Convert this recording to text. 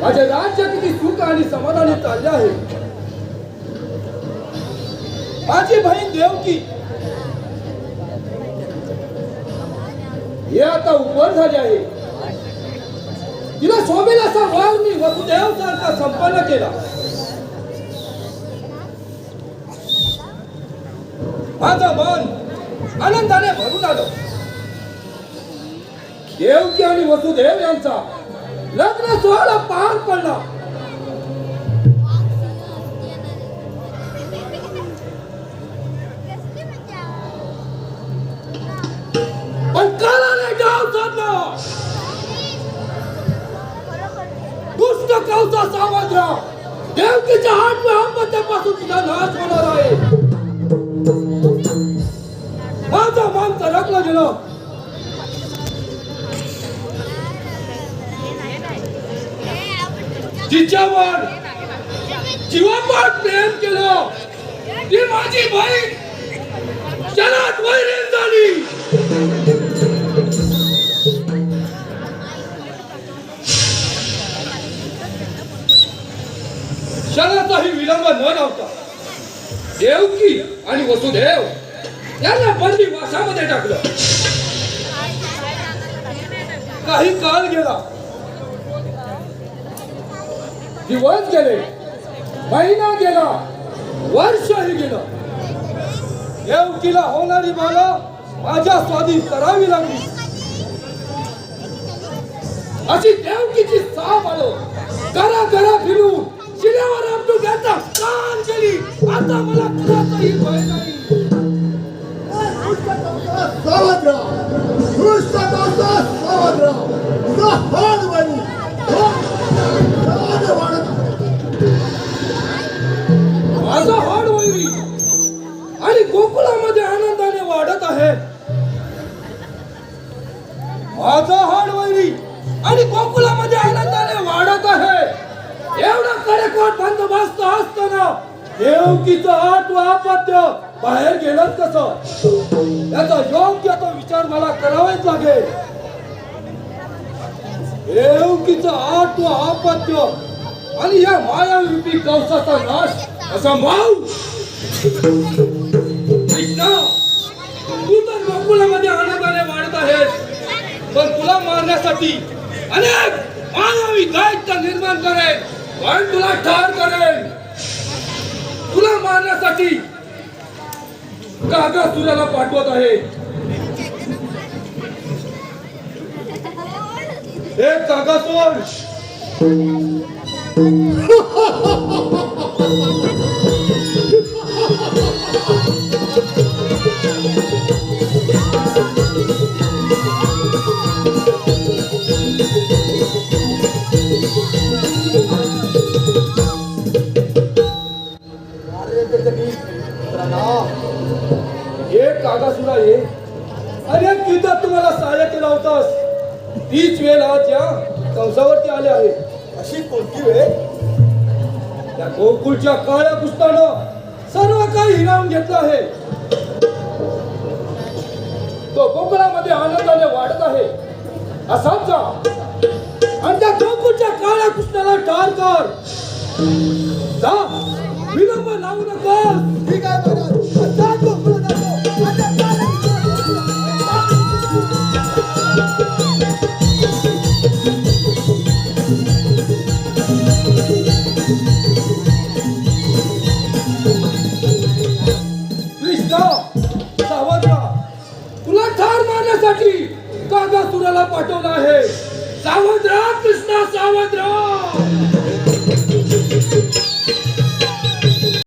माझे राज्य किती सुख आणि समाधानी चालले आहे. माझी बहीण देवकी हे आता उपर झाले आहे. तिला शोभेल असा वार मी वसुदेव सारखा संपन्न केला. माझं मन आनंदाने भरून आलं. देवकी आणि वसुदेव यांचा लग्न सोहळा पार पडला. पण कालाने गाव साधला. दुष्ट कौसा सावधराव. देवकीच्या आत्महत्यापासून तुझा नाश होणार आहे. माझं मन तरकलं गेलं. तिच्यावर जीवापाड प्रेम केलं. ती माझी बहीण क्षणात वैरीण झाली. क्षणाचाही विलंब न लावता देवकी आणि वसुदेव यांना बंदी वासामध्ये टाकलं. काही काळ गेला. दिवस गेले, महिना गेला, वर्षही गेलं. देवकीला होणारी बाला माझ्या स्वाधीन करावी लागली. अशी देवकीची साप आलं. घरा घरा फिरून शिल्यावर आपटू घ्यायचा कान केली. आता मला कुणाचाही भय नाही. सावधराव, दुष्ट कौसा सावधराव. तुझा हाड वाढू. माझा हाड वैरी आणि गोकुळामध्ये आनंदाने वाढत आहे. माझा हाड वैरी आणि गोकुळामध्ये आनंदाने वाढत आहे. एवढा कडेकोट बंदोबस्त असताना देवकीचं अपत्य बाहेर गेलं कसं? याचा योग्य तो विचार मला करावाच लागेल. देवकीचं अपत्य आणि या मायारूपी कौसाचा नाश असा माऊ. कृष्णा, तू तर गोकुळामध्ये आनंदाने वाढत आहेस, पण तुला मारण्यासाठी अनेक मानवी दैत्य निर्माण करेल. पण तुला ठार करेल. तुला मारण्यासाठी कागासुराला पाठवत आहे. हे कागासुर, कागासुरा ये. अरे किती तुम्हाला सहाय्य केला होतास तीच वेळ आज या कंसावरती आले आहे. अशी कोणती वेळ? त्या गोकुळच्या काळ्या पुस्तानं सर्व काही हिरावून घेतलं आहे. तो गोकुळामध्ये आनंदाने वाढत आहे असाच जा आणि त्या गोकुळच्या काळ्या पुस्ताला ठार कर. जा, विलंब लावू नकोस. ठीक आहे महाराज. जा गोकुळात जातो. तुला ठार मारण्यासाठी कागासुराला पाठवलं आहे. सावध राहा कृष्णा, सावध राहा.